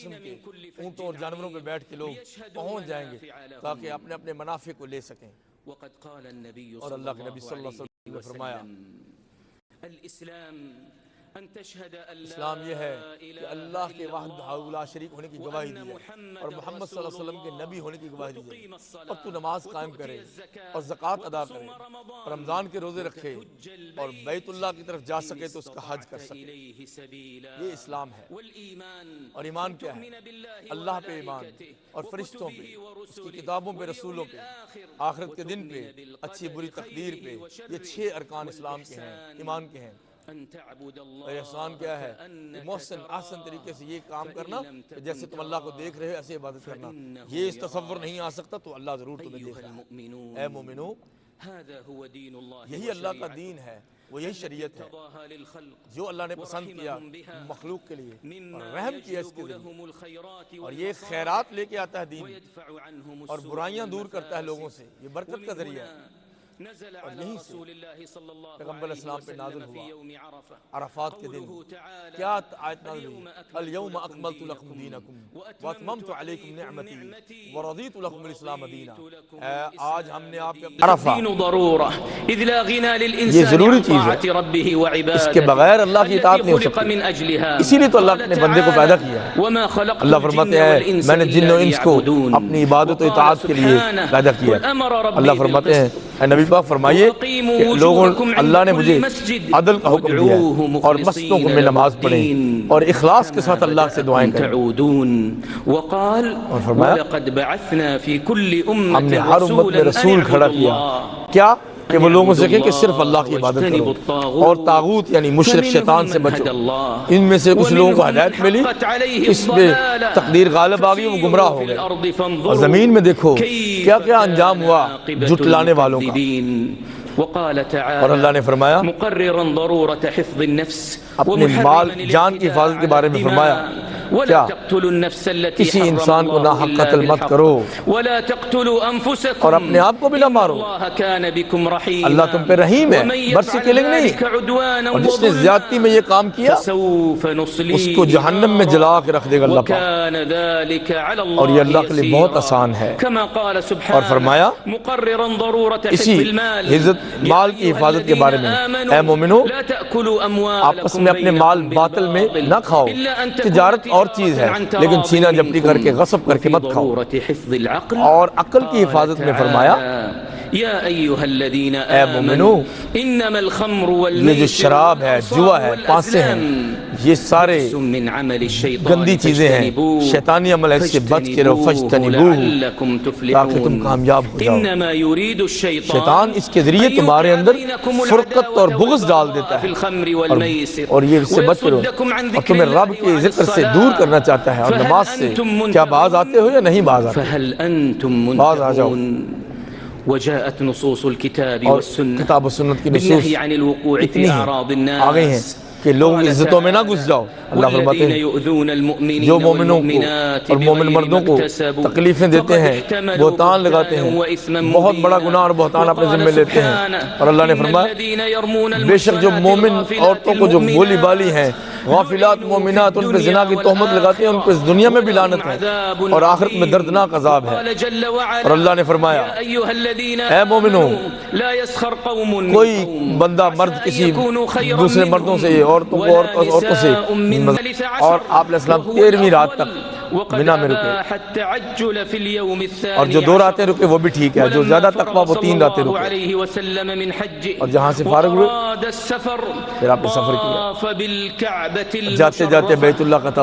قسم کے اونٹوں اور جانوروں پہ بیٹھ کے لوگ پہنچ جائیں گے تاکہ اپنے اپنے منافع کو لے سکیں۔ اور اللہ کے نبی صلی اللہ علیہ وسلم نے فرمایا اسلام یہ ہے کہ اللہ کے وحدہ لا شریک ہونے کی گواہی دی ہے اور محمد صلی اللہ علیہ وسلم کے نبی ہونے کی گواہی دی ہے، اور تو نماز قائم کرے اور زکوٰۃ ادا کرے، رمضان کے روزے رکھے اور بیت اللہ کی طرف جا سکے تو اس کا حج کر سکے۔ یہ اسلام ہے۔ اور ایمان کیا ہے؟ اللہ پہ ایمان اور فرشتوں پہ، اس کی کتابوں پہ، رسولوں پہ، آخرت کے دن پہ، اچھی بری تقدیر پہ۔ یہ 6 ارکان اسلام کے ہیں، ایمان کے ہیں۔ اور احسان کیا ہے؟ محسن احسن طریقے سے یہ کام کرنا کہ جیسے تم اللہ کو دیکھ رہے ہو ایسے عبادت کرنا۔ یہ اس تصور نہیں آ سکتا تو اللہ ضرور تمہیں دیکھ رہا ہے۔ اے مومنو، یہی اللہ کا دین ہے، وہ یہی شریعت ہے جو اللہ نے پسند کیا مخلوق کے لیے اور رحم کیا اس کے ذریعے، اور یہ خیرات لے کے آتا ہے دین اور برائیاں دور کرتا ہے لوگوں سے۔ یہ برکت کا ذریعہ ہے، اور یہیں سے پیغمبر اسلام پہ نازل ہوا عرفات کے دن۔ کیا آیت نازل ہوئی؟ اليوم اکملت لکم دینکم واتممت علیکم نعمتی ورضیت لکم الاسلام دینا۔ آج ہم نے آپ پہ عرفہ، یہ ضروری چیز ہے، اس کے بغیر اللہ کی اطاعت نہیں ہو سکتی۔ اسی لیے تو اللہ نے بندے کو پیدا کیا ہے۔ اللہ فرماتے ہیں میں نے جن و انس کو اپنی عبادت و اطاعت کے لیے پیدا کیا۔ اللہ فرماتے ہیں اے نبی پاک فرمائیے کہ لوگوں، اللہ نے مجھے عدل کا حکم دیا ہے اور مسجدوں میں نماز پڑھیں اور اخلاص کے ساتھ اللہ سے دعائیں کریں۔ اور فرمایا ہم نے ہر امت میں رسول کھڑا کیا، کیا کہ وہ لوگوں سے کہیں کہ صرف اللہ کی عبادت کرو اور طاغوت یعنی مشرک شیطان سے بچو۔ ان میں سے کچھ لوگوں کو ہدایت ملی، اس پہ تقدیر غالب آ گئی، وہ گمراہ ہو گئے۔ اور زمین میں دیکھو کیا کیا انجام ہوا جھٹلانے والوں کا۔ اور اللہ نے فرمایا اپنے مال جان کی حفاظت کے بارے میں فرمایا کیا؟ کسی انسان کو ناحق قتل مت کرو اور اپنے آپ کو بھی نہ مارو، اللہ تم پہ رحیم ہے، برسی کلنگ نہیں۔ اور جس نے زیادتی میں یہ کام کیا اس کو جہنم میں جلا کے رکھ دے گا اللہ پاک، اور یہ اللہ کے لیے بہت آسان ہے۔ اور فرمایا اسی مال کی حفاظت کے بارے میں اے مومنو آپس میں اپنے مال باطل میں نہ کھاؤ، تجارت اور چیز ہے لیکن سینہ جپٹی کر کے غصب کر کے مت کھاؤ۔ اور عقل کی حفاظت میں فرمایا اے مومنو یہ جو شراب ہے، جوا ہے، پانسے ہیں، یہ سارے گندی چیزیں ہیں، شیطانی عمل ہے، اس سے بچ کے رہو، فاجتنبوہ تاکہ تم کامیاب ہو جاؤ۔ شیطان اس کے ذریعے تمہارے اندر فرقت اور بغض ڈال دیتا ہے اور یہ اس سے بچ کے رہو، اور تمہیں رب کے ذکر سے دور کرنا چاہتا ہے اور نماز سے۔ کیا باز آتے ہو یا نہیں باز آتے؟ باز آ جاؤ۔ وجاءت نصوص الكتاب اور والسنة کتاب و سنت کی نصوص بالنهي عن الوقوع اتنی في ہیں أعراض الناس آ گئی ہیں کہ لوگ عزتوں میں نہ گھس جاؤ۔ اللہ فرماتے ہیں جو مومنوں کو اور مومن مردوں کو تکلیفیں دیتے ہیں، بہتان لگاتے ہیں، بہت بڑا گناہ اور بہتان اپنے ذمہ لیتے ہیں۔ اور اللہ نے فرمایا بے شک جو مومن عورتوں کو جو بولی بالی ہیں، غافلات مومنات، ان پہ زنا کی تہمت لگاتے ہیں، ان پہ اس دنیا میں بھی لعنت ہے اور آخرت میں دردناک عذاب ہے۔ اور اللہ نے فرمایا اے مومنوں کوئی بندہ مرد کسی دوسرے مردوں سے، عورتوں کو عورتوں سے، اور آپ علیہ السلام 13ویں رات تک منا میں رکے، اور جو 2 راتیں رکے وہ بھی ٹھیک ہے، جو زیادہ تقویٰ وہ 3 راتیں رکے۔ اور جہاں سے فارغ ہوئے پھر آپ نے سفر کیا، جاتے جاتے بیت اللہ کا طواف